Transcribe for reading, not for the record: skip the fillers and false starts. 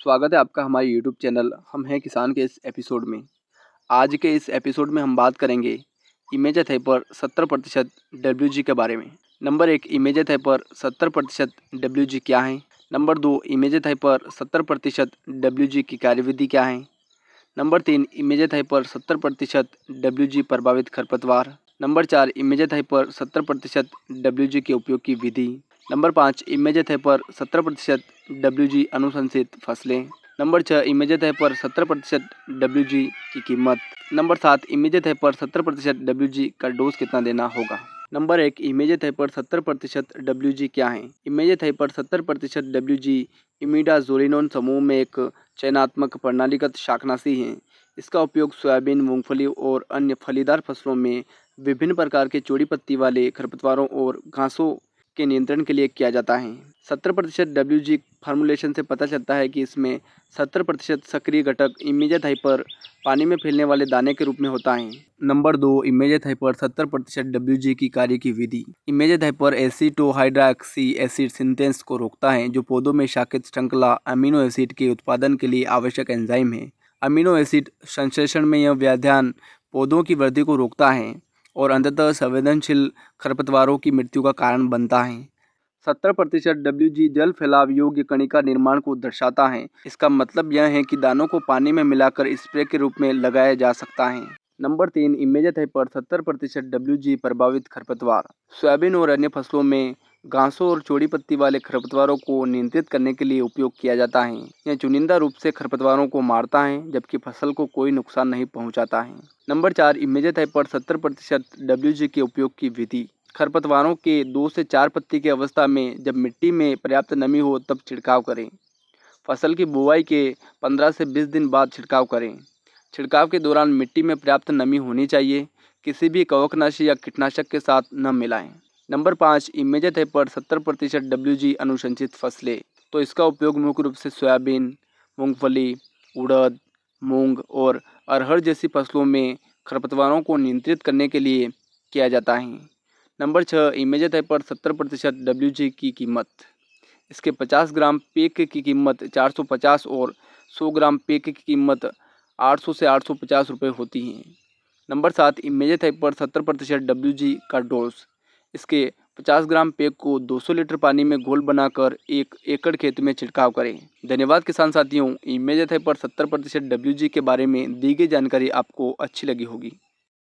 स्वागत है आपका हमारे यूट्यूब चैनल हम हैं किसान के इस एपिसोड में। आज के इस एपिसोड में हम बात करेंगे इमेजेस हाइपर 70% डब्ल्यूजी के बारे में। नंबर 1, इमेजेस हाइपर 70% डब्ल्यूजी क्या है। नंबर 2, इमेजेस हाइपर 70% डब्ल्यूजी की कार्यविधि क्या है। नंबर 3, इमेजेस हाइपर 70% डब्ल्यूजी प्रभावित खरपतवार। नंबर 4, इमेजेस हाइपर 70% डब्ल्यूजी के उपयोग की विधि। नंबर 5, इमेजेस हाइपर 70% डब्ल्यूजी अनुशंसित फसलें। नंबर 6, इमेजेस हाइपर 70% डब्ल्यूजी की कीमत। नंबर 7, इमेजेस हाइपर 70% डब्ल्यूजी का डोज कितना देना होगा। नंबर 1, इमेजेस हाइपर 70% डब्ल्यूजी क्या है। इमेजेस हाइपर 70% डब्ल्यूजी इमिडाज़ोलिनोन समूह में एक चयनात्मक प्रणालीगत शाकनाशी है। इसका उपयोग सोयाबीन, मूंगफली और अन्य फलीदार फसलों में विभिन्न प्रकार के चौड़ी पत्ती वाले खरपतवारों और घासों के नियंत्रण के लिए किया जाता है। 70% डब्ल्यूजी फार्मूलेशन से पता चलता है कि इसमें 70% सक्रिय घटक इमेजेस हाइपर पानी में फैलने वाले दाने के रूप में होता है। नंबर 2, इमेजेस हाइपर 70% डब्ल्यूजी की कार्य की विधि। इमेजेस हाइपर एसीटोहाइड्रॉक्सी एसिड सिंथेस को रोकता है, जो पौधों में शाखित श्रृंखला अमीनो एसिड के उत्पादन के लिए आवश्यक एंजाइम है। अमीनो एसिड संश्लेषण में यह व्याध्यान पौधों की वृद्धि को रोकता है और अंततः संवेदनशील खरपतवारों की मृत्यु का कारण बनता है। 70% डब्ल्यूजी जल फैलाव योग्य कणिका निर्माण को दर्शाता है। इसका मतलब यह है कि दानों को पानी में मिलाकर स्प्रे के रूप में लगाया जा सकता है। नंबर 3, इमेजेस हाइपर 70% डब्ल्यूजी प्रभावित खरपतवार। सोयाबीन और अन्य फसलों में घासों और चौड़ी पत्ती वाले खरपतवारों को नियंत्रित करने के लिए उपयोग किया जाता है। यह चुनिंदा रूप से खरपतवारों को मारता है, जबकि फसल को कोई नुकसान नहीं पहुंचाता है। नंबर 4, इमेजेस हाइपर 70% डब्ल्यूजी के उपयोग की विधि। खरपतवारों के 2 से 4 पत्ती की अवस्था में जब मिट्टी में पर्याप्त नमी हो तब छिड़काव करें। फसल की बुवाई के 15 से 20 दिन बाद छिड़काव करें। छिड़काव के दौरान मिट्टी में पर्याप्त नमी होनी चाहिए। किसी भी कवकनाशी या कीटनाशक के साथ न मिलाएं। नंबर 5, इमेजेस हाइपर 70% डब्ल्यूजी अनुशंसित फसलें। तो इसका उपयोग मुख्य रूप से सोयाबीन, मूंगफली, उड़द, मूंग और अरहर जैसी फसलों में खरपतवारों को नियंत्रित करने के लिए किया जाता है। नंबर 6, इमेजेस हाइपर 70% डब्ल्यूजी की कीमत। इसके 50 ग्राम पैक की कीमत 450 और 100 ग्राम पैक की कीमत 800 से 850 रुपये होती हैं। नंबर 7, इमेजेस हाइपर 70% डब्ल्यूजी का डोज। इसके 50 ग्राम पैक को 200 लीटर पानी में घोल बनाकर 1 एकड़ खेत में छिड़काव करें। धन्यवाद किसान साथियों। इमेजेस हाइपर 70% डब्ल्यूजी के बारे में दी गई जानकारी आपको अच्छी लगी होगी।